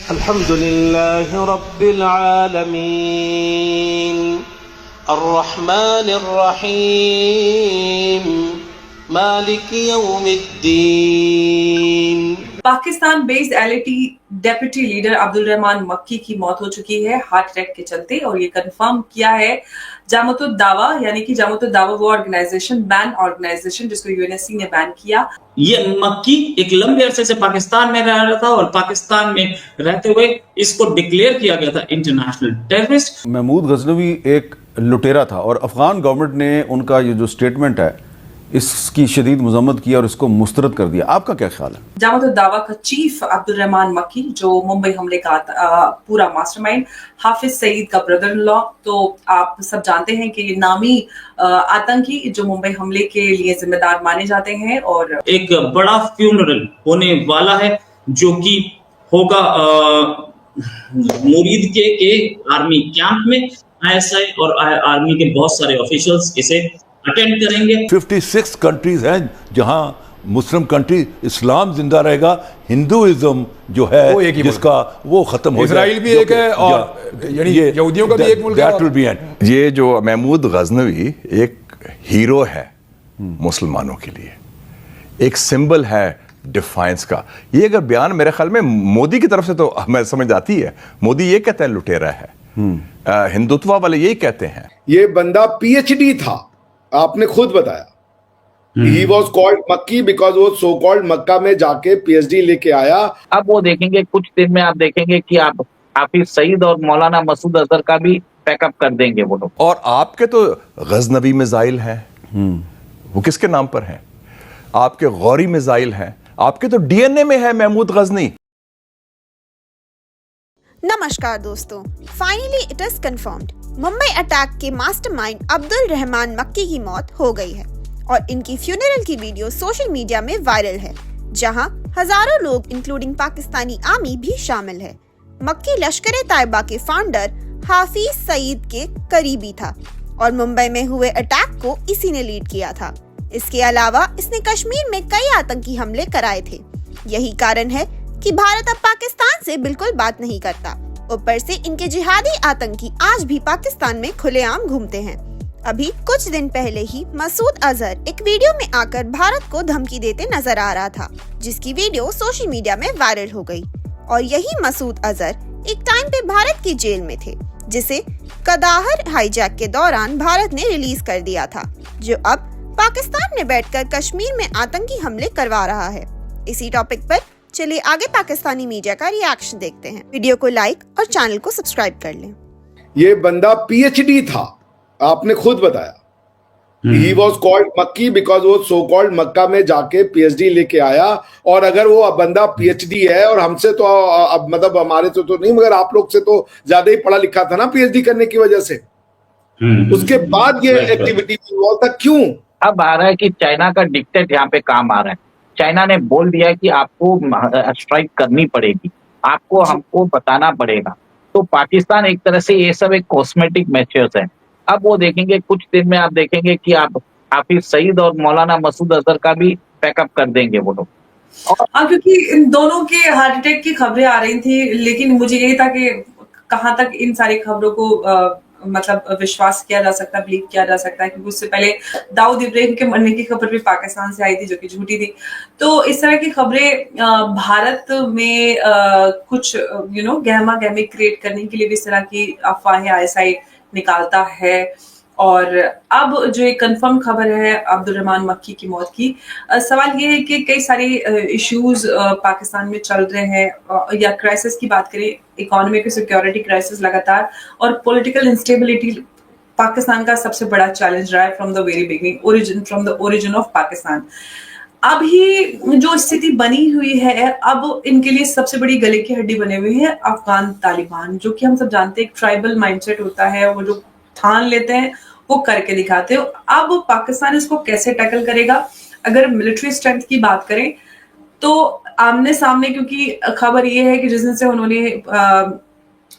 अल्हम्दुलिल्लाहि रब्बिल आलमीन अर्रहमानिर रहीम मालिक यौमिद्दीन। Pakistan based LAT deputy leader Abdul Rahman Makki की मौत हो चुकी है हार्ट अटैक के चलते, और ये कंफर्म किया है जामतुद दावा, यानी कि जामतुद दावा वो ऑर्गेनाइजेशन, बैन ऑर्गेनाइजेशन जिसको यूएनएससी ने बैन किया। ये मक्की एक लंबे अरसे से पाकिस्तान में रह रहा था और पाकिस्तान में रहते हुए इसको डिक्लेयर किया गया था इंटरनेशनल टेररिस्ट। महमूद गजनवी एक लुटेरा था और अफगान गवर्नमेंट ने उनका ये जो स्टेटमेंट है इसकी शदीद मजम्मत की और इसको मुस्तरद कर दिया। आपका क्या ख्याल है? जामतुद दावा का चीफ अब्दुल रहमान मक्की, जो मुंबई हमले का पूरा मास्टरमाइंड, हाफिज सईद का ब्रदर इन लॉ, तो आप सब जानते हैं कि नामी आतंकी जो मुंबई हमले के लिए जिम्मेदार माने जाते हैं। और एक बड़ा फ्यूनरल होने वाला है जो कि होगा मुरीद के आर्मी कैंप में। आईएसआई और आर्मी के बहुत सारे ऑफिशियल्स इसे अटेंड करेंगे। 56 कंट्रीज हैं जहां मुस्लिम कंट्री, इस्लाम जिंदा रहेगा, हिंदुइज्म जो है वो एक ही जिसका वो खत्म हो जाए। इजराइल भी एक है और यानी यहूदियों का भी एक मुल्क है। That will be end। ये जो महमूद गजनवी एक हीरो है मुसलमानों के लिए, एक सिंबल है डिफाइंस का। ये अगर बयान मेरे ख्याल में मोदी की तरफ से तो हमें समझ आती है, मोदी ये कहते हैं लुटेरा है, हिंदुत्व वाले यही कहते हैं। ये बंदा पीएचडी था, आपने खुद बताया। ही वॉज कॉल्ड मक्की बिकॉज वो सो कॉल्ड मक्का में जाके पीएचडी लेके आया। अब वो देखेंगे कुछ दिन में, आप देखेंगे कि आप हाफिज सईद और मौलाना मसूद अजहर का भी पैकअप कर देंगे वो लोग। और आपके तो गजनवी मिसाइल हैं, वो किसके नाम पर हैं? आपके गौरी मिसाइल हैं, आपके तो डीएनए में है महमूद गजनी। नमस्कार दोस्तों, finally it is confirmed, Mumbai attack के मास्टरमाइंड अब्दुल रहमान मक्की की मौत हो गई है और इनकी फ्यूनरल की वीडियो सोशल मीडिया में वायरल है, जहां हजारों लोग इंक्लूडिंग पाकिस्तानी आर्मी भी शामिल है। मक्की लश्कर-ए-तैयबा के फाउंडर हाफिज सईद के करीबी था और मुंबई में हुए अटैक को इसी ने लीड किया था। इसके अलावा इसने कश्मीर में कई आतंकी हमले कराए थे। यही कारण है कि भारत अब पाकिस्तान से बिल्कुल बात नहीं करता। ऊपर से इनके जिहादी आतंकी आज भी पाकिस्तान में खुलेआम घूमते हैं। अभी कुछ दिन पहले ही मसूद अजहर एक वीडियो में आकर भारत को धमकी देते नजर आ रहा था, जिसकी वीडियो सोशल मीडिया में वायरल हो गई। और यही मसूद अजहर एक टाइम पे भारत की जेल में थे, जिसे कदाहर हाईजैक के दौरान भारत ने रिलीज कर दिया था, जो अब पाकिस्तान में बैठकर कश्मीर में आतंकी हमले करवा रहा है। इसी टॉपिक पर चलिए आगे पाकिस्तानी मीडिया का रिएक्शन देखते हैं। वीडियो को लाइक और चैनल को सब्सक्राइब कर लें। ये बंदा पीएचडी था, आपने खुद बताया। ही वॉज कॉल्ड मक्की बिकॉज वो सो कॉल्ड मक्का में जाके पीएचडी लेके आया। और अगर वो बंदा पीएचडी है और हमसे तो अब मतलब हमारे तो नहीं, मगर आप लोग से तो ज्यादा ही पढ़ा लिखा था ना पीएचडी करने की वजह से। उसके बाद ये एक्टिविटी इन्वॉल्व था, क्यों? अब आ रहा है कि चाइना का डिक्टेट यहाँ पे काम आ रहा है। चाइना ने बोल दिया कि आपको स्ट्राइक करनी पड़ेगी, आपको हमको बताना पड़ेगा। तो पाकिस्तान एक तरह से ये सब एक कॉस्मेटिक मेजर्स है। अब वो देखेंगे कुछ दिन में, आप देखेंगे कि आप हाफिज सईद और मौलाना मसूद अजहर का भी पैकअप कर देंगे वो लोग। क्योंकि इन दोनों के हार्ट अटैक की खबरें आ रही थी, लेकिन मुझे यही था कि कहाँ तक इन सारी खबरों को मतलब विश्वास किया जा सकता है, बिलीव किया जा सकता है, क्योंकि उससे पहले दाऊद इब्राहिम के मरने की खबर भी पाकिस्तान से आई थी जो कि झूठी थी। तो इस तरह की खबरें भारत में कुछ गहमा गहमी क्रिएट करने के लिए भी इस तरह की अफवाहें आईएसआई निकालता है। और अब जो एक कंफर्म खबर है अब्दुल रहमान मक्की की मौत की, सवाल ये है कि कई सारे इश्यूज पाकिस्तान में चल रहे हैं, या क्राइसिस की बात करें, इकोनॉमिक सिक्योरिटी क्राइसिस लगातार, और पॉलिटिकल इंस्टेबिलिटी पाकिस्तान का सबसे बड़ा चैलेंज रहा है from the very beginning, from the origin of Pakistan. अभी जो स्थिति बनी हुई है, अब इनके लिए सबसे बड़ी गले की हड्डी बने हुए हैं अफगान तालिबान, जो कि हम सब जानते हैं एक ट्राइबल माइंडसेट होता है, वो जो ठान लेते हैं वो करके दिखाते हो। अब पाकिस्तान इसको कैसे टैकल करेगा? अगर मिलिट्री स्ट्रेंथ की बात करें तो आमने सामने, क्योंकि खबर ये है कि जिस दिन से उन्होंने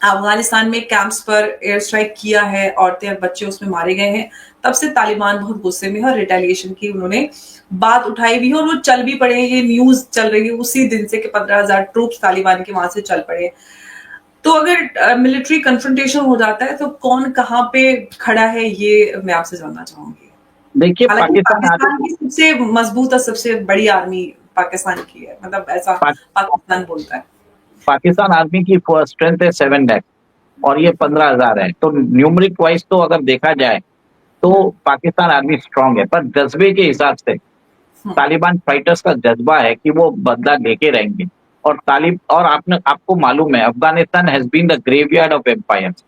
अफगानिस्तान में कैंप्स पर एयर स्ट्राइक किया है, औरतें और बच्चे उसमें मारे गए हैं, तब से तालिबान बहुत गुस्से में है और रिटेलिएशन की उन्होंने बात उठाई भी है और वो चल भी पड़े हैं। ये न्यूज चल रही है उसी दिन से कि 15,000 ट्रूप्स तालिबान के वहां से चल पड़े हैं। तो अगर मिलिट्री कन्फ्रंटेशन हो जाता है तो कौन कहाँ पे खड़ा है, ये मैं आपसे जानना चाहूंगी। देखिए, हालांकि पाकिस्तान पाकिस्तान की सबसे मजबूत और सबसे बड़ी आर्मी पाकिस्तान की है, मतलब ऐसा पाकिस्तान बोलता है। पाकिस्तान आर्मी की स्ट्रेंथ है 7 लाख और ये 15,000 है। तो न्यूमरिक वाइज तो अगर देखा जाए तो पाकिस्तान आर्मी स्ट्रांग है, पर जज्बे के हिसाब से तालिबान फाइटर्स का जज्बा है कि वो बदला लेके रहेंगे। और आपको मालूम है, Afghanistan has been the graveyard of empires.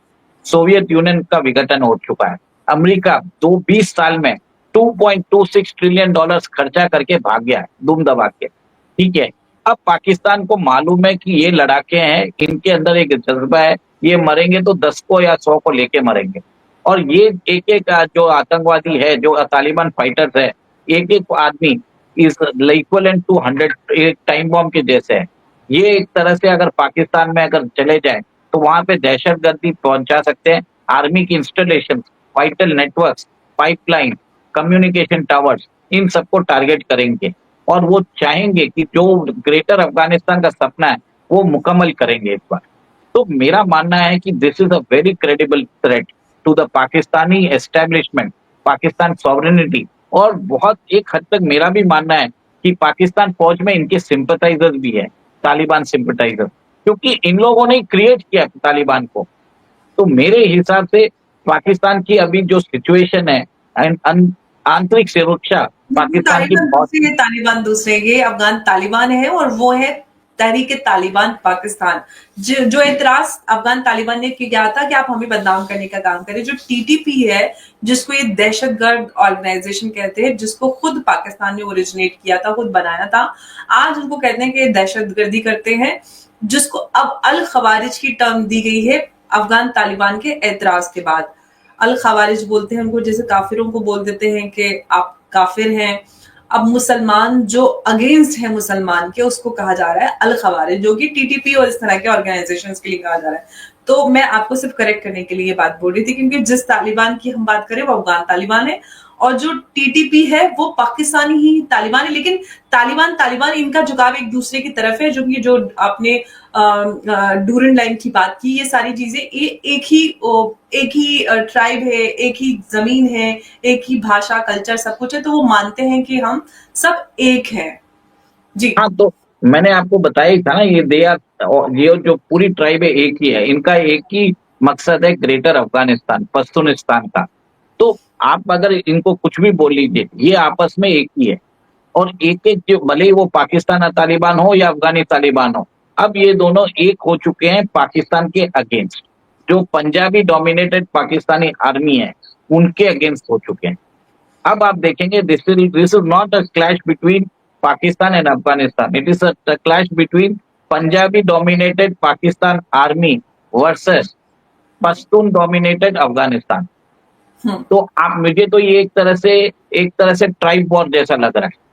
Soviet Union का विघटन हो चुका है। अमेरिका 20 साल में $2.26 ट्रिलियन खर्चा करके भाग गया है दुम दबा के, ठीक है। अब पाकिस्तान को मालूम है कि ये लड़ाके हैं, इनके अंदर एक जज्बा है, ये मरेंगे तो 10 को या 100 को लेके मरेंगे। और ये एक एक जो आतंकवादी है, जो तालिबान फाइटर्स है, एक एक आदमी इज इक्वलेंट टू 100, एक टाइम बॉम्ब के जैसे है। ये एक तरह से अगर पाकिस्तान में अगर चले जाए तो वहां पे दहशतगर्दी पहुंचा सकते हैं। आर्मी की installation, vital networks, pipeline, communication towers, इन सबको टारगेट करेंगे और वो चाहेंगे कि जो ग्रेटर अफगानिस्तान का सपना है वो मुकम्मल करेंगे इस बार। तो मेरा मानना है कि this is a very credible threat to the Pakistani establishment, Pakistan sovereignty. और बहुत एक हद तक मेरा भी मानना है कि पाकिस्तान फौज में इनके सिंपथाइजर्स भी है, तालिबान सिंपथाइजर, क्योंकि इन लोगों ने क्रिएट किया तालिबान को। तो मेरे हिसाब से पाकिस्तान की अभी जो सिचुएशन है, आंतरिक सुरक्षा पाकिस्तान की बहुत, तालिबान दूसरे, ये अफगान तालिबान है और वो है तहरीक तालिबान पाकिस्तान। जो एतराज अफगान तालिबान ने किया था कि आप हमें बदनाम करने का काम करें, जो टीटीपी है जिसको ये दहशतगर्द ऑर्गेनाइजेशन कहते हैं, जिसको खुद पाकिस्तान ने ओरिजिनेट किया था, खुद बनाया था, आज उनको कहते हैं कि दहशतगर्दी करते हैं, जिसको अब अल खवारिज की टर्म दी गई है अफगान तालिबान के एतराज के बाद। अल खवारिज बोलते हैं उनको, जैसे काफिरों को बोल देते हैं कि आप काफिर हैं। अब मुसलमान जो अगेंस्ट है मुसलमान के, उसको कहा जा रहा है अल खवारिज, जो कि टीटीपी और इस तरह के ऑर्गेनाइजेशंस के लिए कहा जा रहा है। तो मैं आपको सिर्फ करेक्ट करने के लिए ये बात बोल रही थी, क्योंकि जिस तालिबान की हम बात करें वो अफगान तालिबान है और जो टीटीपी है वो पाकिस्तानी ही तालिबान है। लेकिन तालिबान इनका झुकाव एक दूसरे की तरफ है, जो आपने डूरन लाइन की बात की, ये सारी चीजें एक ही ट्राइब है, एक ही जमीन है, एक ही भाषा, कल्चर, सब कुछ है, तो वो मानते हैं कि हम सब एक हैं। जी हाँ, तो मैंने आपको बताया ही था ना, ये जो पूरी ट्राइब है एक ही है, इनका एक ही मकसद है ग्रेटर अफगानिस्तान, पश्तूनिस्तान का। तो आप अगर इनको कुछ भी बोल लीजिए, ये आपस में एक ही है। और एक जो भले ही वो पाकिस्तान तालिबान हो या अफगानी तालिबान हो, अब ये दोनों एक हो चुके हैं पाकिस्तान के अगेंस्ट। जो पंजाबी डोमिनेटेड पाकिस्तानी आर्मी है उनके अगेंस्ट हो चुके हैं। अब आप देखेंगे this is not a clash between Pakistan and Afghanistan. It is a clash between Punjabi dominated Pakistan army versus Pashtun dominated Afghanistan. तो आप मुझे तो ये एक तरह से ट्राइब वॉर जैसा लग रहा है।